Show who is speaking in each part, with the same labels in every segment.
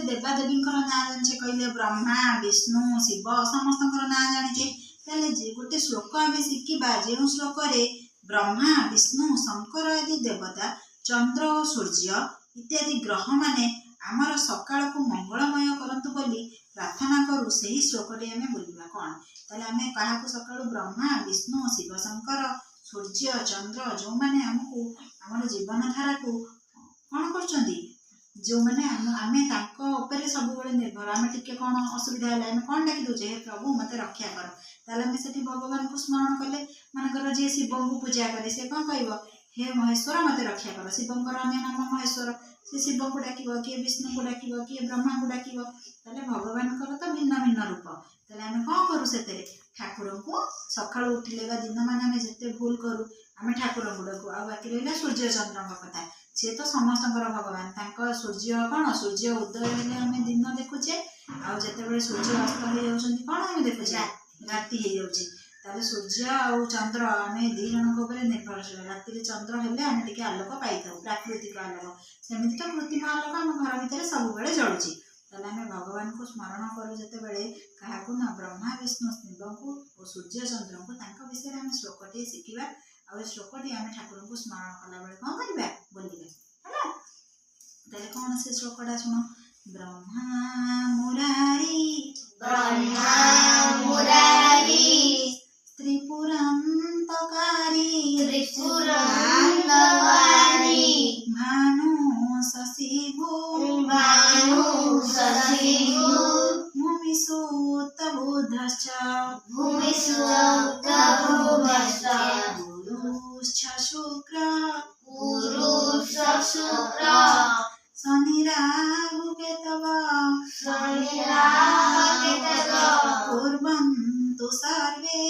Speaker 1: देवादेवींकर नाँ जानिछे कहले ब्रह्मा विष्णु शिव समस्तंकर नाँ जानिछे ताले जे गोटे श्लोक आमे शिखिबा जे श्लोक रे ब्रह्मा विष्णु शंकर आदि देवता चंद्र और सूर्य इत्यादि ग्रह माने आमर सकाळ को मंगलमय करंतु बोली प्रार्थना करू सही श्लोकटी आमे बोलिबा कोन ताले आमे काहाकू सकाळ ब्रह्मा विष्णु शिव शंकर सूर्य चंद्र जो माने हमकू हमर जीवन धारा को कोन करचंदी जो माने आमे ताको ऊपर सब बेले निर्भर आमे टिके कोन असुविधा होला आमे कोन डाकी दोचे हे प्रभु मते रक्षा कर ताले आमे सेठी भगवान को स्मरण कले मानकर जे शिव को पूजा करे से कोन कहबो हे महेश्वर मते रक्षा कर शिवंकर अन्य नाम महेश्वर से शिव को डाकिबो कि विष्णु को डाकिबो कि ब्रह्मा को डाकिबो ताले भगवान कर तो भिन्न भिन्न रूप ताले आमे कोन करू सेते ठाकुर को सकाळ उठिले बा दिन माने आमे जते भूल करू आमे ठाकुर को डाकू आ बाकी रहला सूर्य चंद्र कथा से तो समस्तंकर भगवान तांको सूर्य कोन सूर्य उदय हेले आमे दिन देखुचे आ जते बेले सूर्य अस्त हो जाउछन्ती कोन आमे देखुचे राति हो जाउची ताले सूर्य और चंद्र आमे दी जन को ऊपर निर्भरशील राति चंद्र हेले आमे टिके आलोक पाइथाउ प्राकृतिक आलोक सेमिति तो कृत्रिम आलोक आम घर भितर सब बेले जळुची ताले आमे भगवान को स्मरण करू जते बेले काहाकू ना ब्रह्मा विष्णु शिव को और सूर्य चंद्र को तांको विषय आमे श्लोकटी शिखिबा आ श्लोकटी आमे ठाकुर को स्मरण कला बेले कोन करिबा बोलिबा हला ताले कोन से श्लोकटा सुनो ब्रह्मा मुरारी त्रिपुरान्तकारी भानु शशिभु भूमिसुतबुधश्च गुरुश्च शुक्र शनिराहु केतवः कुर्वन्तु सर्वे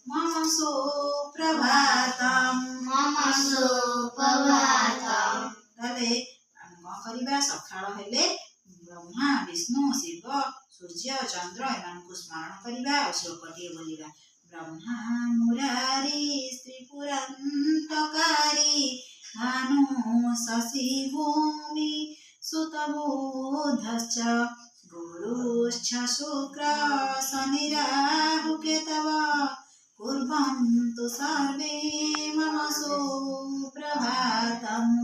Speaker 1: मम सुप्रभातम् ताले आमे कोन करिबा सखाळ हेले ब्रह्मा विष्णु शिव सूर्य चंद्र एमानकु स्मरण करिबा और श्लोकटी बोलिबा ब्रह्मा मुरारी त्रिपुरान्तकारी भानु शशि भूमि सुतबुधश्च गुरुश्च शुक्र शनिराहु केतवः कुर्वन्तु सर्वे मम सुप्रभातम्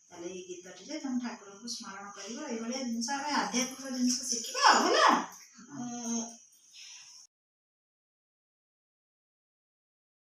Speaker 1: ताले गीतटी तुम ठाकुर को स्मरण करिबो ए भलिया जिंस आध्यात्मिक जिंस शिखिबा होला।